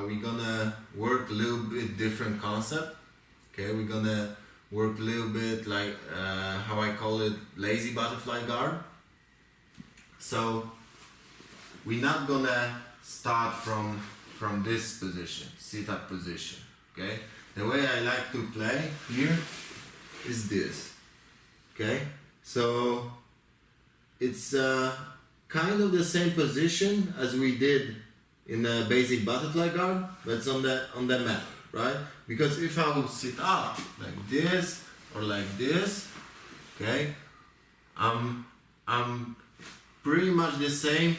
we're gonna work a little bit different concept. Okay, we're gonna work a little bit like how I call it, lazy butterfly guard. So we're not gonna start from this position, sit-up position. Okay, the way I like to play here is this. Okay, so it's kind of the same position as we did in a basic butterfly guard, but it's on the mat, right? Because if I will sit up like this or like this, okay, I'm pretty much the same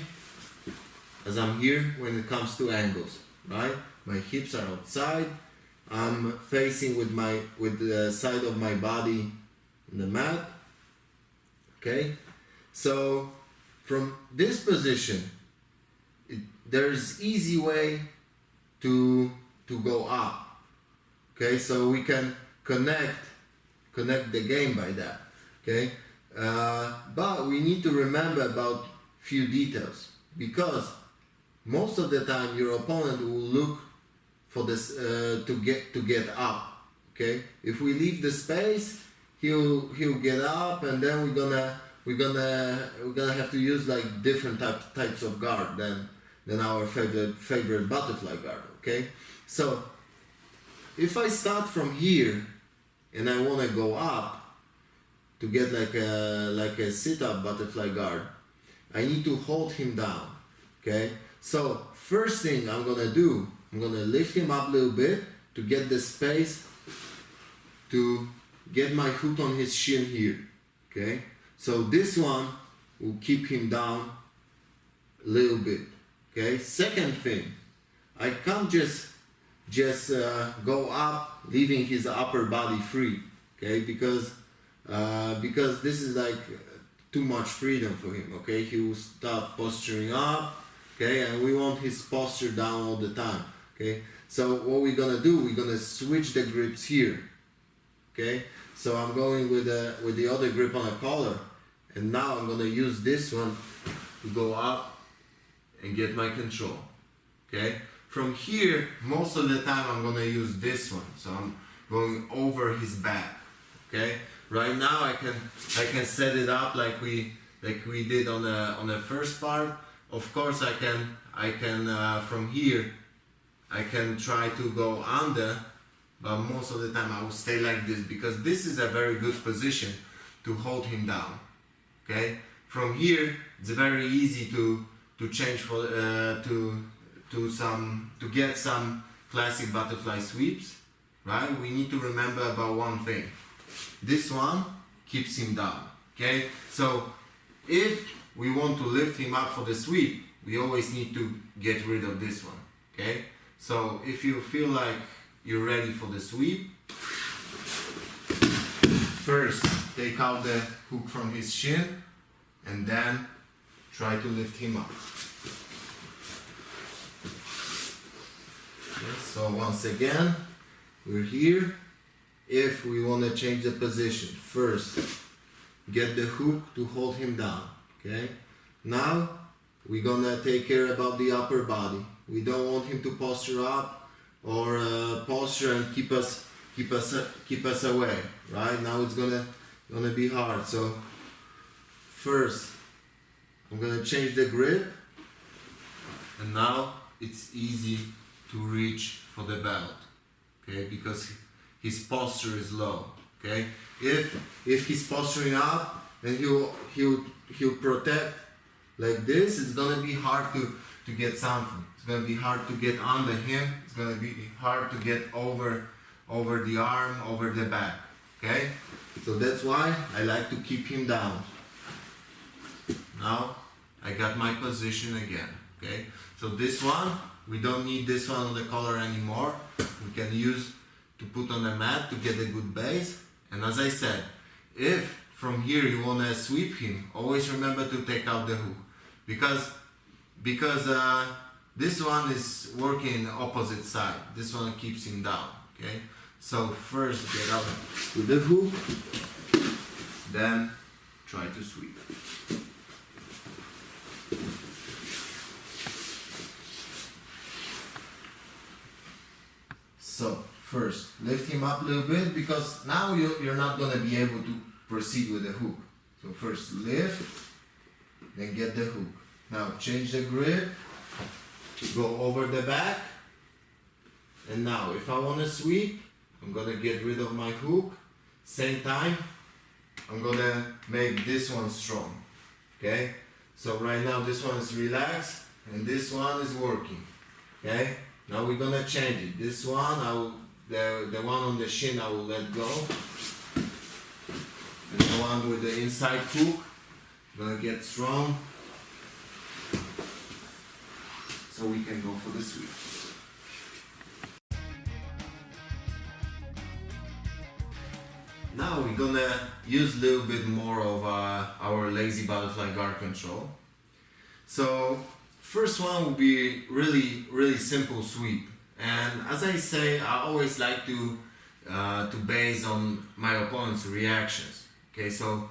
as I'm here when it comes to angles, right? My hips are outside. I'm facing with the side of my body in the mat. Okay, so from this position, there's easy way to go up. Okay, so we can connect the game by that. Okay, but we need to remember about few details, because most of the time your opponent will look for this to get up. Okay, if we leave the space, he'll get up, and then we're gonna have to use like different types of guard than our favorite butterfly guard. Okay, so if I start from here and I want to go up to get like a sit-up butterfly guard, I need to hold him down. Okay, so first thing I'm gonna do, I'm gonna lift him up a little bit to get the space to get my hook on his shin here. Okay, so this one will keep him down a little bit. Okay, second thing, I can't just go up leaving his upper body free. Okay, because this is like too much freedom for him. Okay, he will start posturing up. Okay, and we want his posture down all the time. Okay, so what we're gonna do, we're gonna switch the grips here. Okay, so I'm going with the other grip on a collar, and now I'm gonna use this one to go up and get my control. Okay, from here most of the time I'm gonna use this one, so I'm going over his back. Okay, right now I can set it up like we did on the first part. Of course I can from here I can try to go under, but most of the time I will stay like this, because this is a very good position to hold him down. Okay, from here it's very easy to change for to get some classic butterfly sweeps, right? We need to remember about one thing. This one keeps him down. Okay, so if we want to lift him up for the sweep, we always need to get rid of this one. Okay, so if you feel like you're ready for the sweep, first take out the hook from his shin and then try to lift him up. Okay, so once again, we're here. If we want to change the position, first get the hook to hold him down. Okay, now we're gonna take care about the upper body. We don't want him to posture up or posture and keep us away. Right now it's gonna be hard. So first I'm gonna change the grip, and now it's easy to reach for the belt. Okay, because his posture is low. Okay, if he's posturing up and he'll protect like this, it's gonna be hard to get something. It's gonna be hard to get under him. It's gonna be hard to get over the arm, over the back. Okay, so that's why I like to keep him down. Now I got my position again. Okay, so this one, we don't need this one on the collar anymore. We can use to put on the mat to get a good base. And as I said, if from here you want to sweep him, always remember to take out the hook, because this one is working opposite side. This one keeps him down. Okay, so first get out with the hook, then try to sweep. So first, lift him up a little bit because now you're not gonna be able to proceed with the hook. So first lift, then get the hook. Now change the grip, go over the back, and now if I want to sweep, I'm gonna get rid of my hook. Same time, I'm gonna make this one strong. Okay? So right now this one is relaxed and this one is working. Okay? Now we're gonna change it. This one, the one on the shin I will let go. And the one with the inside hook, gonna get strong. So we can go for the sweep. Now we're gonna use a little bit more of our lazy butterfly guard control. So first one will be really simple sweep. And as I say, I always like to base on my opponent's reactions. Okay, so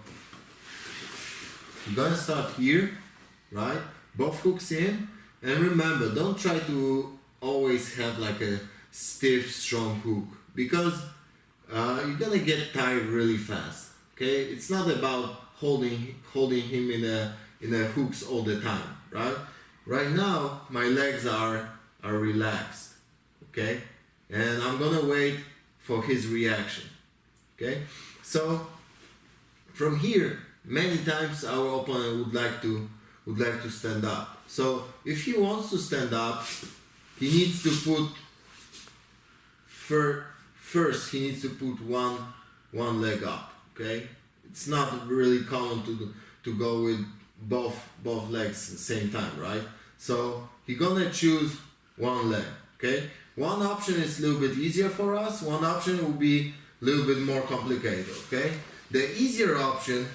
you're gonna start here, right? Both hooks in. And remember, don't try to always have like a stiff, strong hook because you're gonna get tired really fast. Okay, it's not about holding him in the hooks all the time, right? Right now, my legs are relaxed. Okay, and I'm gonna wait for his reaction. Okay, so from here, many times our opponent would like to stand up. So if he wants to stand up, he needs to put first he needs to put one leg up. Okay, it's not really common to go with both legs at the same time, right? So he's gonna choose one leg. Okay, one option is a little bit easier for us. One option will be a little bit more complicated. Okay, the easier option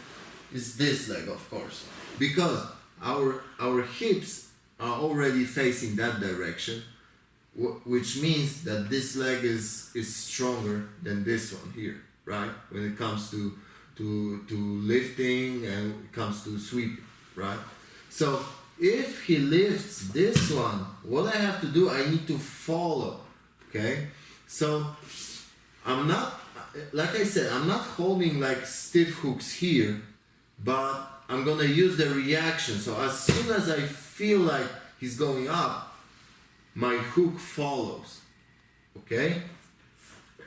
is this leg, of course, because our hips are already facing that direction, which means that this leg is stronger than this one here, right? When it comes to lifting and it comes to sweeping, right? So if he lifts this one, what I have to do, I need to follow, okay? So I'm not, like I said, I'm not holding like stiff hooks here, but I'm gonna use the reaction. So as soon as I feel like he's going up, my hook follows. Okay?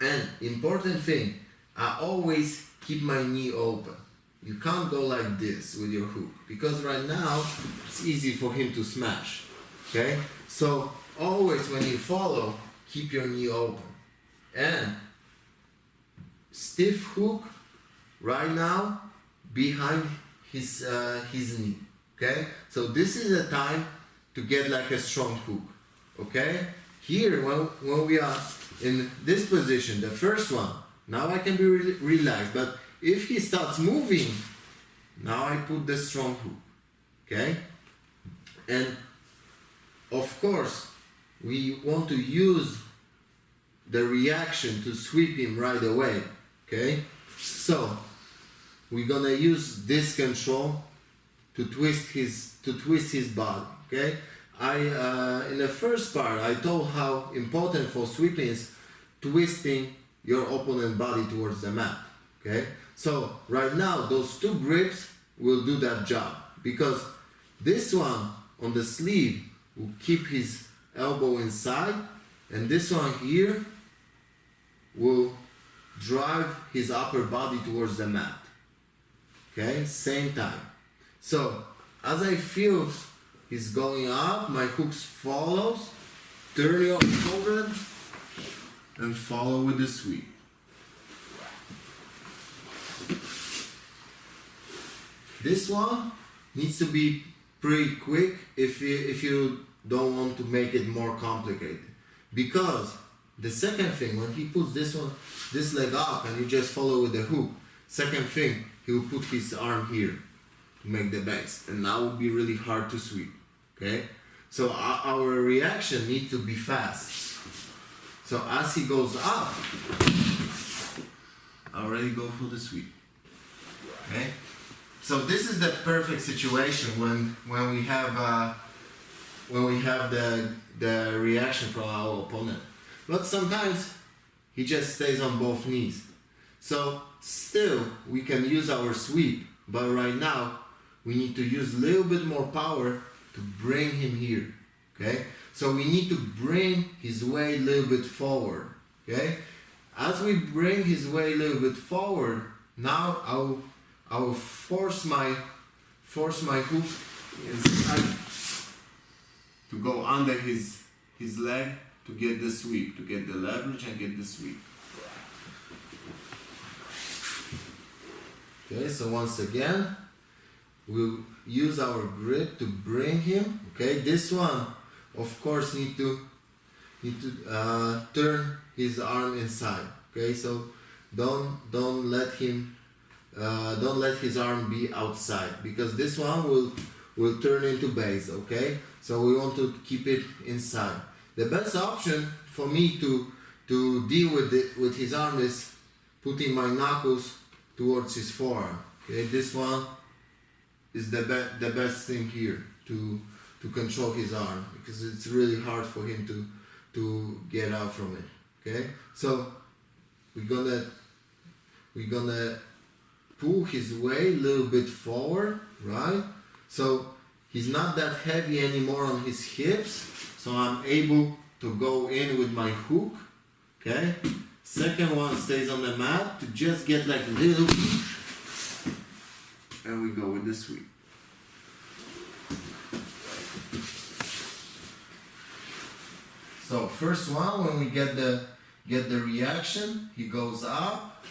And important thing, I always keep my knee open. You can't go like this with your hook because right now it's easy for him to smash. Okay? So always when you follow, keep your knee open. And stiff hook right now behind his knee. Okay, so this is a time to get like a strong hook. Okay, here when we are in this position, the first one, now I can be relaxed, but if he starts moving, now I put the strong hook. Okay, and of course we want to use the reaction to sweep him right away. Okay, so we're gonna use this control to twist his body. Okay, in the first part I told how important for sweeping is twisting your opponent's body towards the mat. Okay, so right now those two grips will do that job because this one on the sleeve will keep his elbow inside, and this one here will drive his upper body towards the mat. Okay, same time. So as I feel he's going up, my hooks follows, turn your shoulder and follow with the sweep. This one needs to be pretty quick if you don't want to make it more complicated, because the second thing, when he puts this leg up and you just follow with the hook, second thing, he will put his arm here to make the base, and now will be really hard to sweep. Okay, so our reaction needs to be fast. So as he goes up, I already go for the sweep. Okay, so this is the perfect situation when we have the reaction from our opponent. But sometimes he just stays on both knees. So still we can use our sweep, but right now we need to use a little bit more power to bring him here. Okay? So we need to bring his weight a little bit forward. Okay? As we bring his weight a little bit forward, now I'll force my hook inside to go under his leg to get the sweep, to get the leverage and get the sweep. Okay, so once again, we'll use our grip to bring him. Okay, this one, of course, need to turn his arm inside. Okay, so don't let his arm be outside, because this one will turn into base. Okay, so we want to keep it inside. The best option for me to deal with his arm is putting my knuckles towards his forearm. Okay, this one is the best thing here to control his arm, because it's really hard for him to get out from it. Okay, so we're gonna pull his weight a little bit forward, right? So he's not that heavy anymore on his hips, so I'm able to go in with my hook. Okay, second one stays on the mat to just get like a little push, and we go with the sweep. So first one, when we get the reaction, he goes up.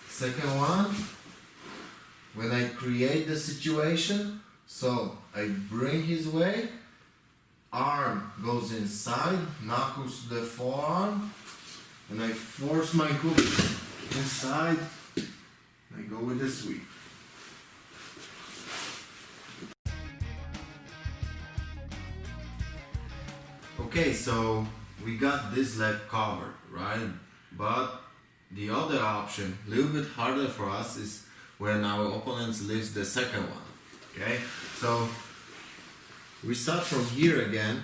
Second one, when I create the situation, so I bring his weight, arm goes inside, knuckles to the forearm, and I force my hook inside, and I go with the sweep. Okay, so we got this leg covered, right? But the other option, a little bit harder for us, is when our opponent lifts the second one. Okay, so we start from here again,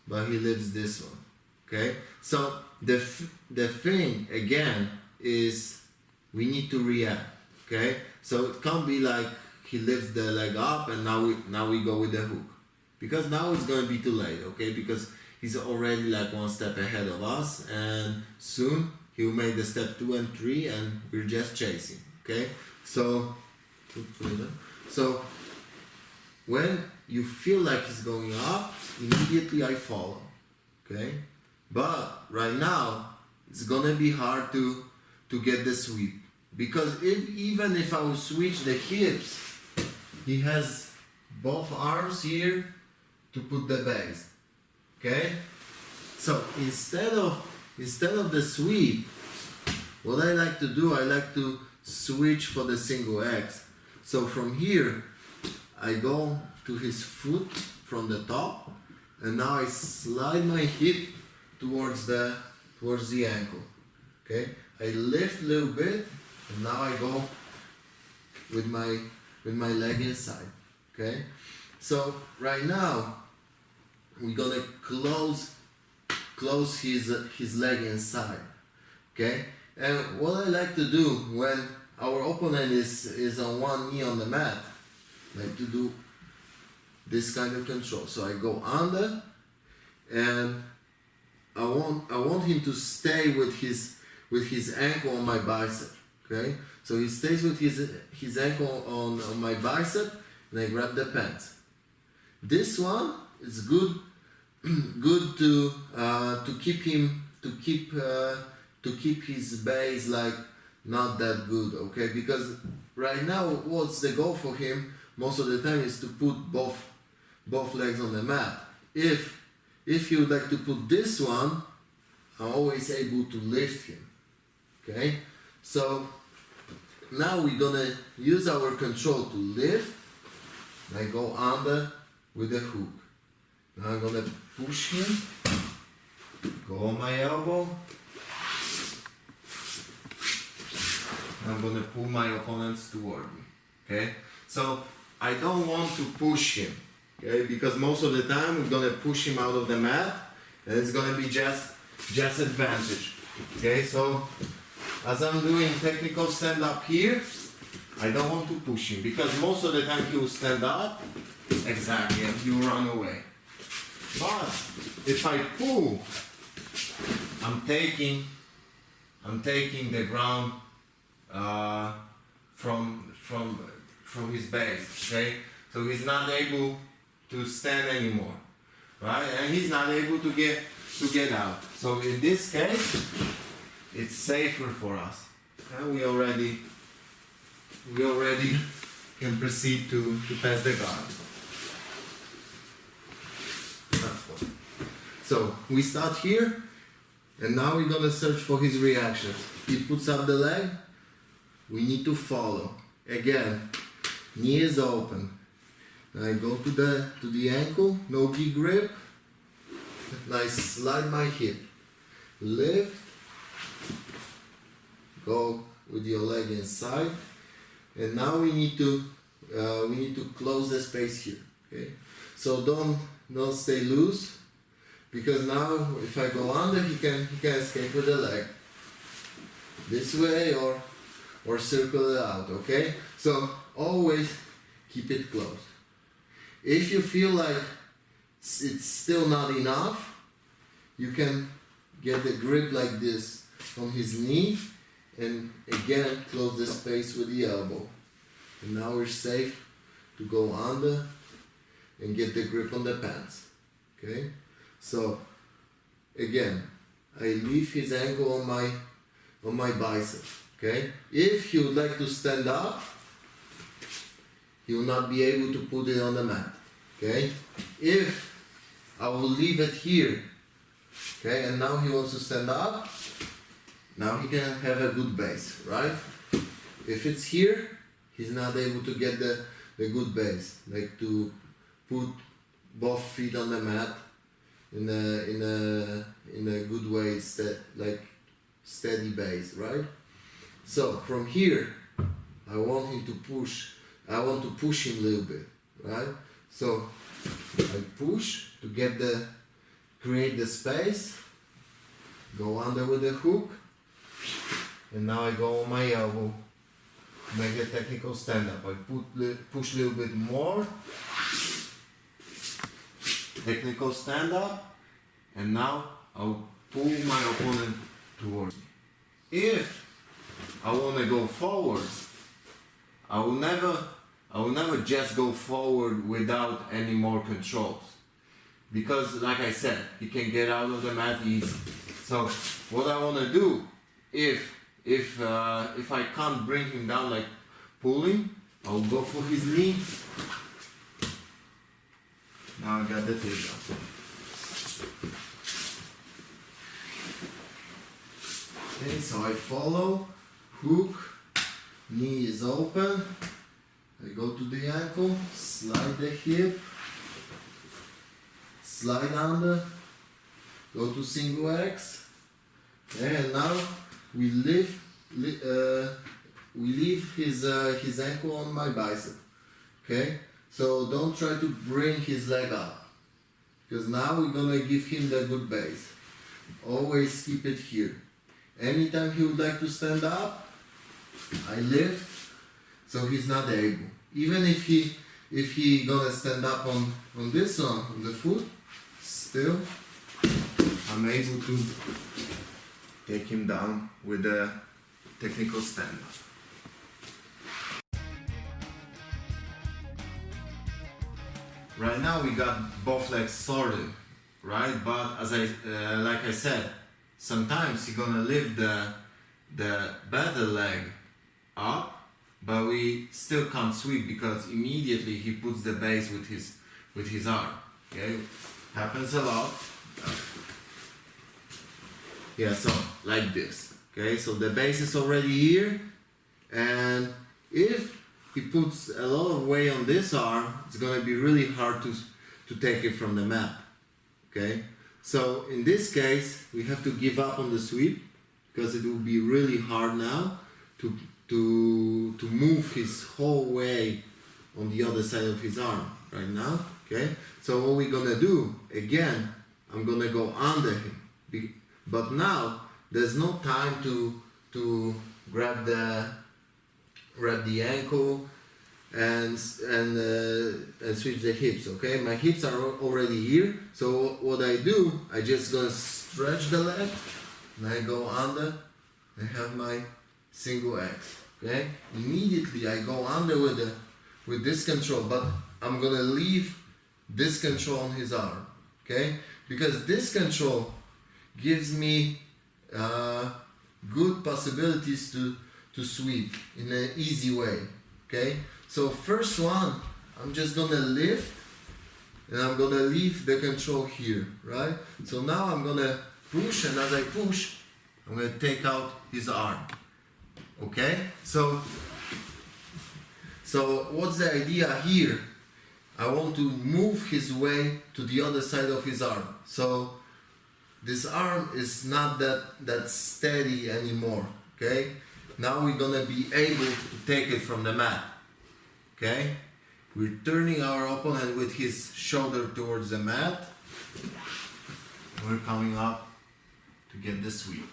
but he lifts this one. Okay, so the thing again is we need to react. Okay, so it can't be like he lifts the leg up and now we go with the hook, because now it's going to be too late. Okay, because he's already like one step ahead of us, and soon he'll make the step 2 and 3, and we're just chasing. Okay, so when you feel like he's going up, immediately I follow. Okay, but right now it's gonna be hard to get the sweep, because even if I will switch the hips, he has both arms here to put the base. Okay, so instead of the sweep, what I like to do, I like to switch for the single X. So from here, I go to his foot from the top, and now I slide my hip towards the ankle. Okay, I lift a little bit, and now I go with my leg inside. Okay, so right now we're gonna close his leg inside. Okay, and what I like to do when our opponent is on one knee on the mat, like to do this kind of control. So I go under, and I want him to stay with his ankle on my bicep. Okay, so he stays with his ankle on my bicep, and I grab the pants. This one is good to keep his base like not that good. Okay, because right now what's the goal for him most of the time is to put both legs on the mat. If you would like to put this one, I'm always able to lift him. Okay, so now we're gonna use our control to lift. I go under with the hook. Now I'm gonna push him, go on my elbow. I'm gonna pull my opponents toward me. Okay, so I don't want to push him. Okay, because most of the time we're gonna push him out of the mat, and it's gonna be just advantage. Okay, so as I'm doing technical stand up here, I don't want to push him because most of the time he will stand up, exactly, and he will run away. But if I pull, I'm taking the ground from his base. Okay, so he's not able to stand anymore, right? And he's not able to get out. So in this case, it's safer for us. And we already can proceed to pass the guard. So we start here, and now we're gonna search for his reaction. He puts up the leg, we need to follow. Again, knee is open. I go to the ankle, no gi grip. And I slide my hip. Lift. Go with your leg inside. And now we need to close the space here. Okay? So don't stay loose, because now if I go under, he can escape with the leg. This way or circle it out, okay? So always keep it closed. If you feel like it's still not enough, you can get the grip like this on his knee and again close the space with the elbow. And now we're safe to go under and get the grip on the pants. Okay? So again, I leave his ankle on my bicep. Okay? If he would like to stand up, he will not be able to put it on the mat. Okay? If I will leave it here, okay, and now he wants to stand up, now he can have a good base, right? If it's here, he's not able to get the good base, like to put both feet on the mat in a good way, like steady base, right? So from here, I want to push him a little bit, right? So I push to create the space, go under with the hook, and now I go on my elbow, make a technical stand up. I push a little bit more, technical stand up, and now I'll pull my opponent towards me. If I want to go forward, I will never just go forward without any more controls, because like I said, he can get out of the mat easy. So what I want to do, if I can't bring him down like pulling, I'll go for his knee. Now I got the takedown. Okay, so I follow, hook, knee is open. I go to the ankle, slide the hip, slide under, go to single X, and now we leave his ankle on my bicep. Okay, so don't try to bring his leg up, because now we're gonna give him the good base. Always keep it here. Anytime he would like to stand up, I lift, so he's not able. Even if he gonna stand up on this one, on the foot, still I'm able to take him down with a technical stand up. Right now we got both legs sorted, right? But as like I said, sometimes you're gonna lift the better leg up, but we still can't sweep because immediately he puts the base with his arm. Okay, happens a lot. Yeah, so like this. Okay, so the base is already here, and if he puts a lot of weight on this arm, it's gonna be really hard to take it from the mat. Okay, so in this case we have to give up on the sweep, because it will be really hard now to move his whole weight on the other side of his arm right now. Okay, so what we're gonna do again, I'm gonna go under him, but now there's no time to grab the ankle and switch the hips. Okay, my hips are already here, so what I do, I just gonna stretch the leg and I go under and have my single X. Okay, immediately I go under with this control, but I'm gonna leave this control on his arm. Okay, because this control gives me good possibilities to sweep in an easy way. Okay, so first one, I'm just gonna lift and I'm gonna leave the control here, right? So now I'm gonna push, and as I push, I'm gonna take out his arm. Okay, so what's the idea here? I want to move his way to the other side of his arm. So this arm is not that steady anymore. Okay, now we're gonna be able to take it from the mat. Okay, we're turning our opponent with his shoulder towards the mat. We're coming up to get the sweep.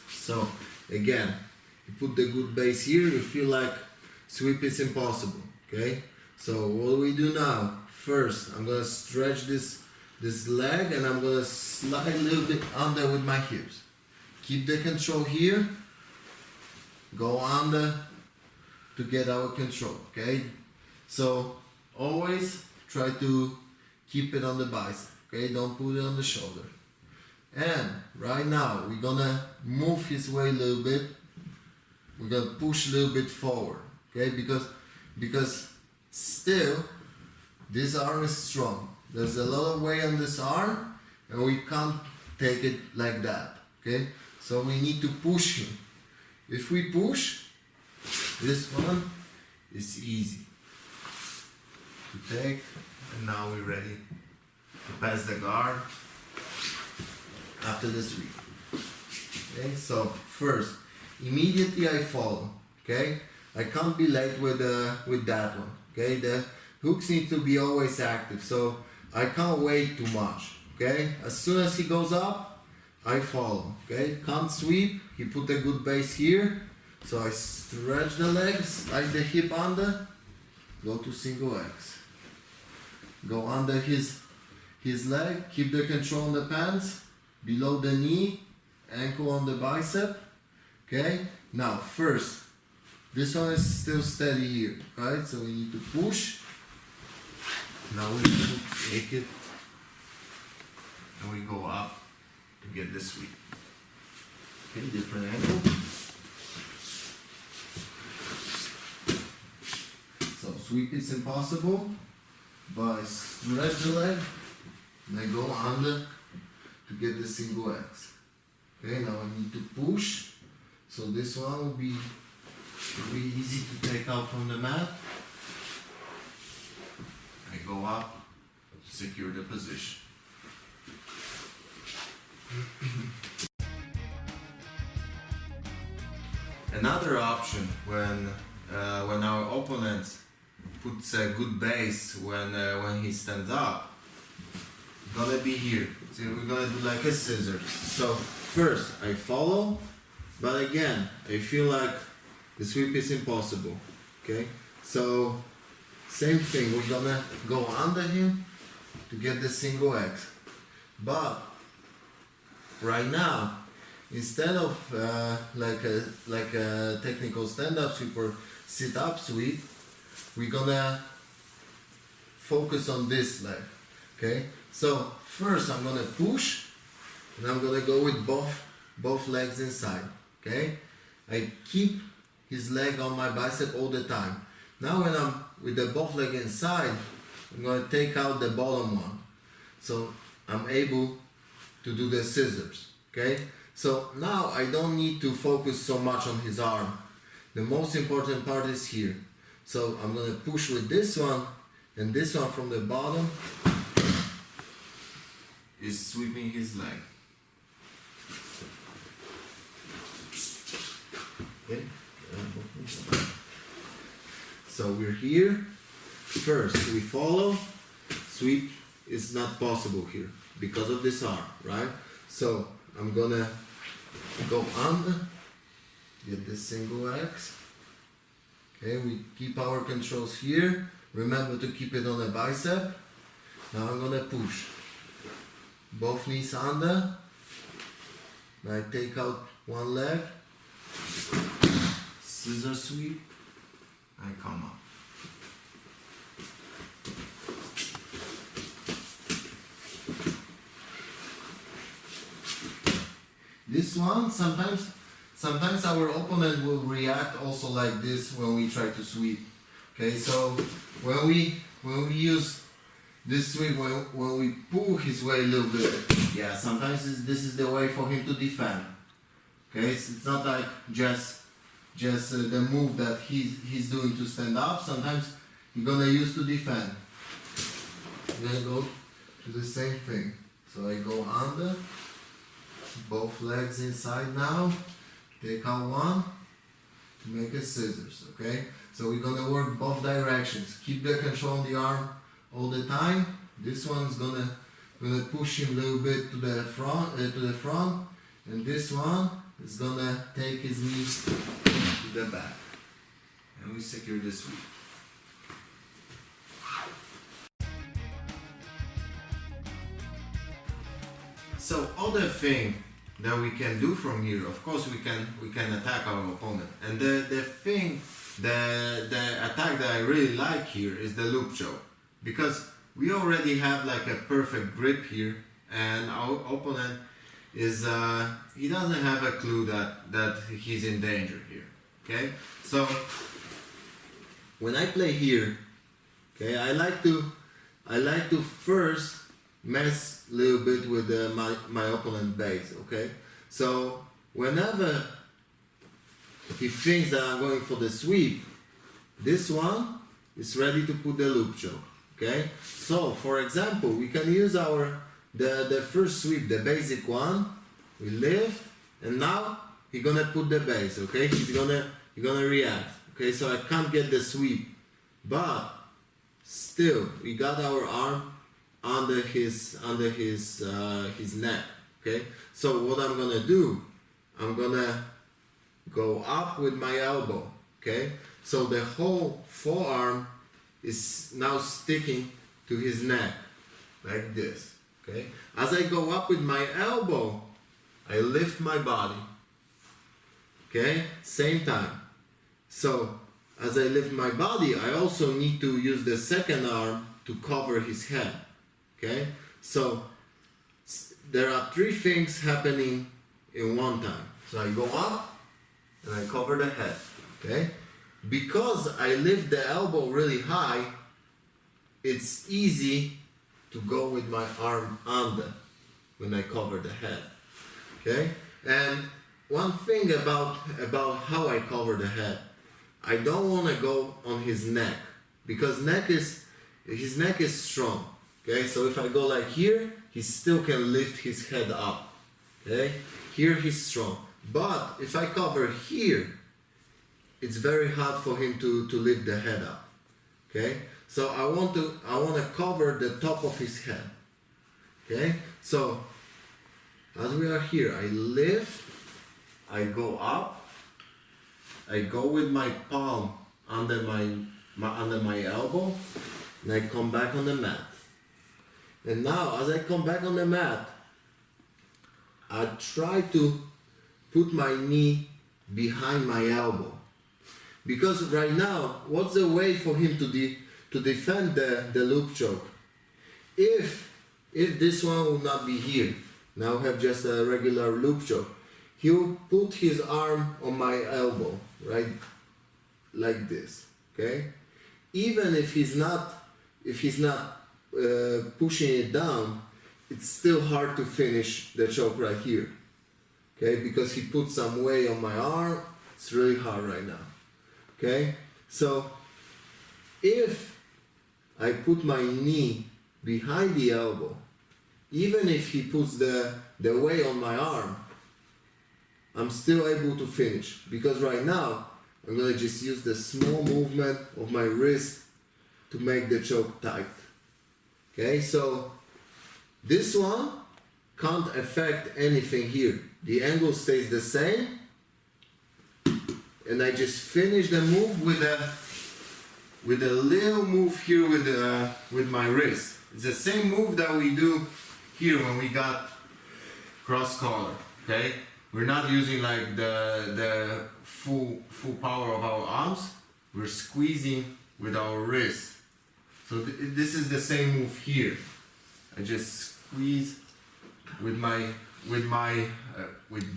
So again, you put the good base here, you feel like sweep is impossible. Okay, so what do we do now? First, I'm gonna stretch this leg and I'm gonna slide a little bit under with my hips. Keep the control here. Go under to get our control. Okay, so always try to keep it on the bicep. Okay, don't put it on the shoulder. And right now we're gonna move his way a little bit. We're gonna push a little bit forward. Okay, because still this arm is strong. There's a lot of weight on this arm and we can't take it like that. Okay, so we need to push him. If we push, this one is easy to take, and now we're ready to pass the guard after the sweep. Okay, so first, immediately I follow. Okay, I can't be late with that one. Okay, the hooks need to be always active, so I can't wait too much. Okay, as soon as he goes up, I follow. Okay, can't sweep. He put a good base here, so I stretch the legs, slide the hip under, go to single X. Go under his leg, keep the control on the pants, below the knee, ankle on the bicep. Okay, now first, this one is still steady here, right? So we need to push. Now we need to take it, and we go up to get the sweep. Okay, different angle. So sweep is impossible, but I stretch the leg and I go under to get the single X. Okay, now I need to push. So this one will be easy to take out from the mat. I go up to secure the position. Another option when our opponent puts a good base when he stands up, gonna be here. So we're gonna do like a scissors. So first I follow, but again I feel like the sweep is impossible. Okay, so same thing. We're gonna go under him to get the single X, but right now, instead of like a technical stand-up sweep or sit-up sweep, we're gonna focus on this leg. Okay, so first I'm gonna push, and I'm gonna go with both legs inside. Okay, I keep his leg on my bicep all the time. Now when I'm with the both leg inside, I'm gonna take out the bottom one, so I'm able to do the scissors. Okay, so now I don't need to focus so much on his arm. The most important part is here. So I'm gonna push with this one, and this one from the bottom is sweeping his leg. Okay. So we're here. First we follow. Sweep is not possible here because of this arm, right? So I'm gonna go under, get this single X. Okay, we keep our controls here. Remember to keep it on the bicep. Now I'm gonna push. Both knees under. I take out one leg. Scissor sweep. I come up. This one, sometimes our opponent will react also like this when we try to sweep. Okay, so when we use this sweep, when we pull his way a little bit, yeah, sometimes this is the way for him to defend. Okay, so it's not like just the move that he's doing to stand up. Sometimes you're gonna use to defend. I'm gonna go to the same thing. So I go under. Both legs inside now. Take out one to make a scissors, okay? So we're gonna work both directions. Keep the control on the arm all the time. This one's gonna push him a little bit to the front, and this one is gonna take his knees to the back. And we secure the sweep. So other thing that we can do from here, of course we can attack our opponent. And the attack that I really like here is the loop choke. Because we already have like a perfect grip here, and our opponent is he doesn't have a clue that he's in danger here. Okay? So when I play here, okay, I like to first mess a little bit with my opponent base, okay? So whenever he thinks that I'm going for the sweep, this one is ready to put the loop choke, okay? So for example, we can use the first sweep, the basic one. We lift, and now he's gonna put the base, okay? He's gonna react, okay? So I can't get the sweep, but still we got our arm under his neck, okay? So what I'm gonna do, I'm gonna go up with my elbow, okay? So the whole forearm is now sticking to his neck, like this, okay? As I go up with my elbow, I lift my body, okay? Same time. So as I lift my body, I also need to use the second arm to cover his head. Okay, so there are three things happening in one time. So I go up and I cover the head. Okay, because I lift the elbow really high, it's easy to go with my arm under when I cover the head. Okay, and one thing about how I cover the head, I don't want to go on his neck because his neck is strong. Okay, so if I go like here, he still can lift his head up. Okay, here he's strong. But if I cover here, it's very hard for him to lift the head up. Okay, so I want to cover the top of his head. Okay, so as we are here, I lift, I go up, I go with my palm under my elbow, and I come back on the mat. And now, as I come back on the mat, I try to put my knee behind my elbow. Because right now, what's the way for him to defend the loop choke? If this one will not be here, now I have just a regular loop choke, he'll put his arm on my elbow, right? Like this, okay? Even if he's not pushing it down, it's still hard to finish the choke right here, okay? Because he put some weight on my arm, it's really hard right now, okay? So if I put my knee behind the elbow, even if he puts the weight on my arm, I'm still able to finish, because right now I'm gonna just use the small movement of my wrist to make the choke tight. Okay, so this one can't affect anything here. The angle stays the same, and I just finish the move with a little move here with my wrist. It's the same move that we do here when we got cross collar. Okay, we're not using like the full power of our arms. We're squeezing with our wrist. So this is the same move here. I just squeeze with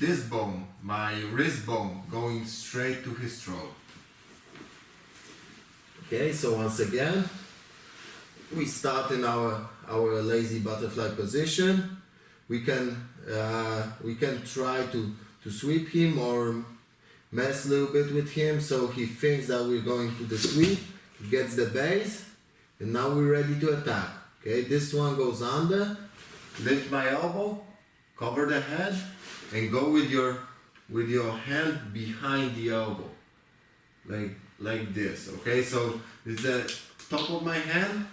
this bone, my wrist bone, going straight to his throat. Okay, so once again, we start in our lazy butterfly position. We can try to sweep him or mess a little bit with him so he thinks that we're going to the sweep, he gets the base, and now we're ready to attack. Okay, this one goes under, lift my elbow, cover the head, and go with your hand behind the elbow, like this. Okay, so it's the top of my hand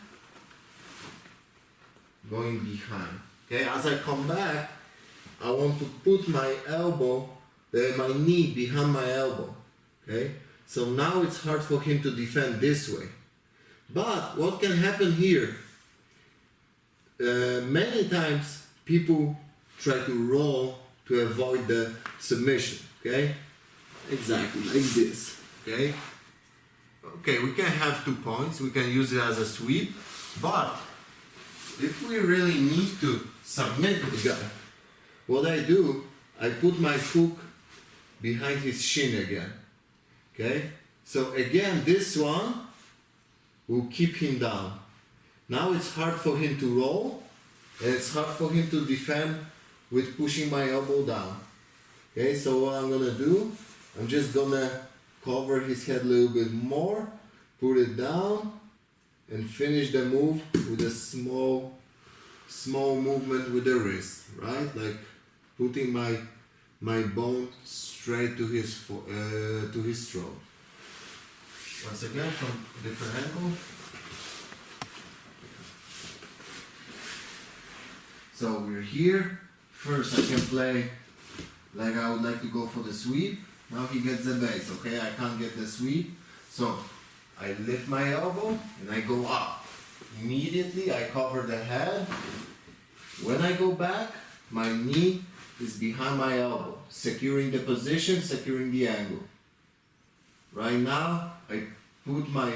going behind. Okay, as I come back, I want to put my elbow, my knee behind my elbow. Okay, so now it's hard for him to defend this way. But what can happen here? Many times people try to roll to avoid the submission. Okay, exactly like this. Okay. Okay, we can have 2 points. We can use it as a sweep, but if we really need to submit the guy, what I do, I put my hook behind his shin again. Okay? So again, this one will keep him down. Now it's hard for him to roll, and it's hard for him to defend with pushing my elbow down. Okay, so what I'm gonna do, I'm just gonna cover his head a little bit more, put it down, and finish the move with a small movement with the wrist, right? Like putting my bone straight to his throat. Once again, from a different angle. So we're here. First, I can play like I would like to go for the sweep. Now he gets the base. Okay, I can't get the sweep, so I lift my elbow and I go up. Immediately I cover the head. When I go back, my knee is behind my elbow, securing the position, securing the angle. Right now, I put my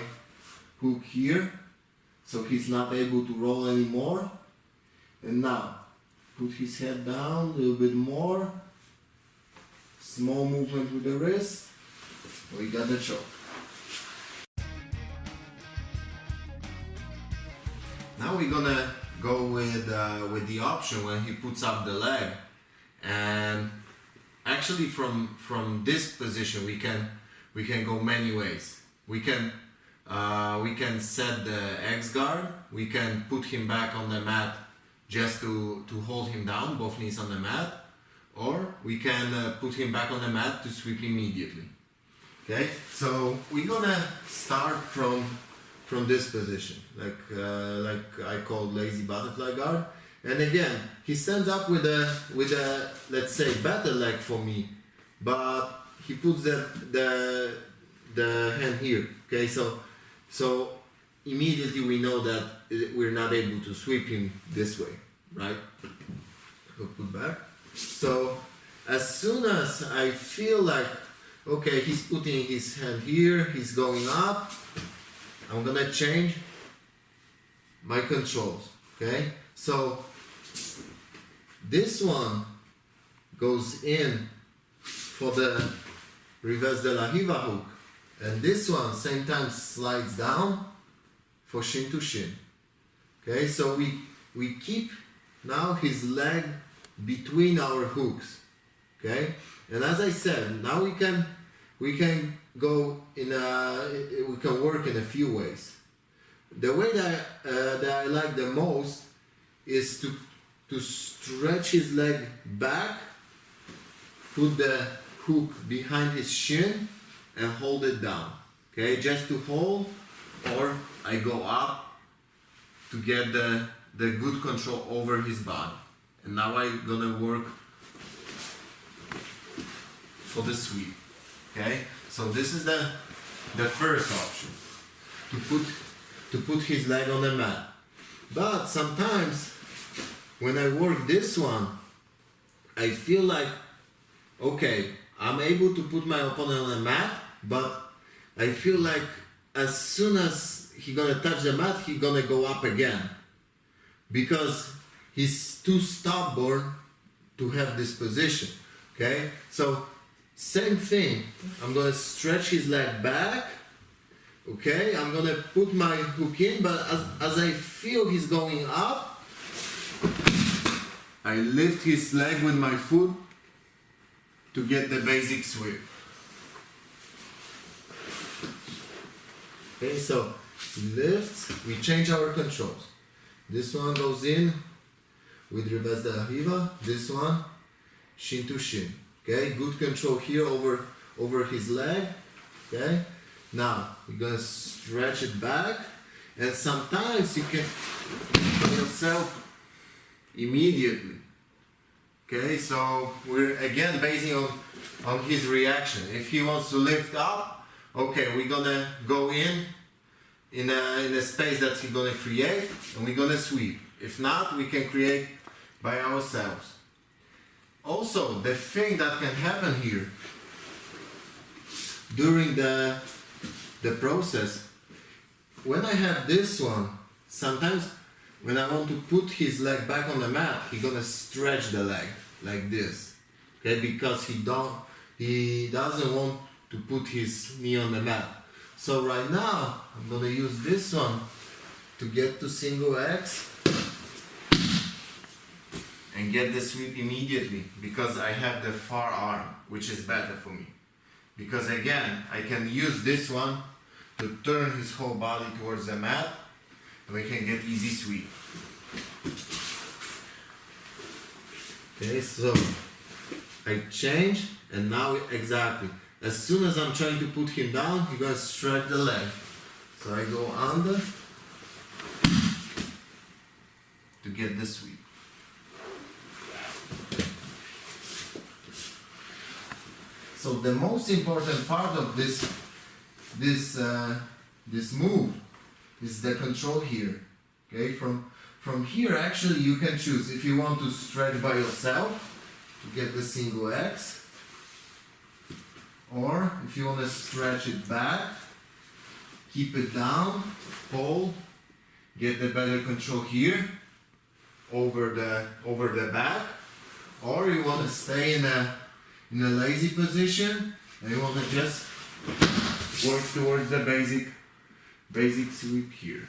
hook here, so he's not able to roll anymore. And now, put his head down a little bit more. Small movement with the wrist. We got the choke. Now we're gonna go with the option when he puts up the leg, and actually from this position we can go many ways. We can set the X guard. We can put him back on the mat just to hold him down, both knees on the mat, or we can put him back on the mat to sweep immediately. Okay, so we're gonna start from this position, like I call lazy butterfly guard. And again, he stands up with a let's say better leg for me, but he puts the hand here. Okay, so immediately we know that we're not able to sweep him this way, right? Go put back. So as soon as I feel like, okay, he's putting his hand here, he's going up, I'm gonna change my controls. Okay, so this one goes in for the reverse de la Riva hook, and this one same time slides down for shin to shin. Okay, so we keep now his leg between our hooks. Okay, and as I said, now we can go we can work in a few ways. The way that I like the most is to stretch his leg back, put the hook behind his shin, and hold it down. Okay, just to hold, or I go up to get the good control over his body. And now I'm gonna work for the sweep. Okay, so this is the first option, to put his leg on the mat. But sometimes when I work this one, I feel like, okay, I'm able to put my opponent on the mat, but I feel like as soon as he gonna touch the mat, he gonna go up again, because he's too stubborn to have this position. Okay, so same thing, I'm gonna stretch his leg back. Okay, I'm gonna put my hook in, but as I feel he's going up, I lift his leg with my foot to get the basic sweep. Okay, so lift, we change our controls. This one goes in with reverse de arriba, this one shin to shin. Okay, good control here over his leg. Okay, now we're gonna stretch it back, and sometimes you can put yourself immediately. Okay, so we're again basing on his reaction. If he wants to lift up, okay, we're gonna go in a space that he's gonna create, and we're gonna sweep. If not, we can create by ourselves. Also, the thing that can happen here during the process, when I have this one, sometimes when I want to put his leg back on the mat, he's gonna stretch the leg like this. Okay, because he doesn't want to put his knee on the mat. So right now, I'm gonna use this one to get to single X and get the sweep immediately, because I have the far arm, which is better for me. Because again, I can use this one to turn his whole body towards the mat, and we can get easy sweep. Okay, so I change, and now exactly, as soon as I'm trying to put him down, he's gonna stretch the leg. So I go under to get the sweep. So the most important part of this move is the control here. Okay, from here actually you can choose if you want to stretch by yourself to get the single X, or if you want to stretch it back, keep it down, hold, get the better control here over the back, or you want to stay in a lazy position and you want to just work towards the basic sweep here.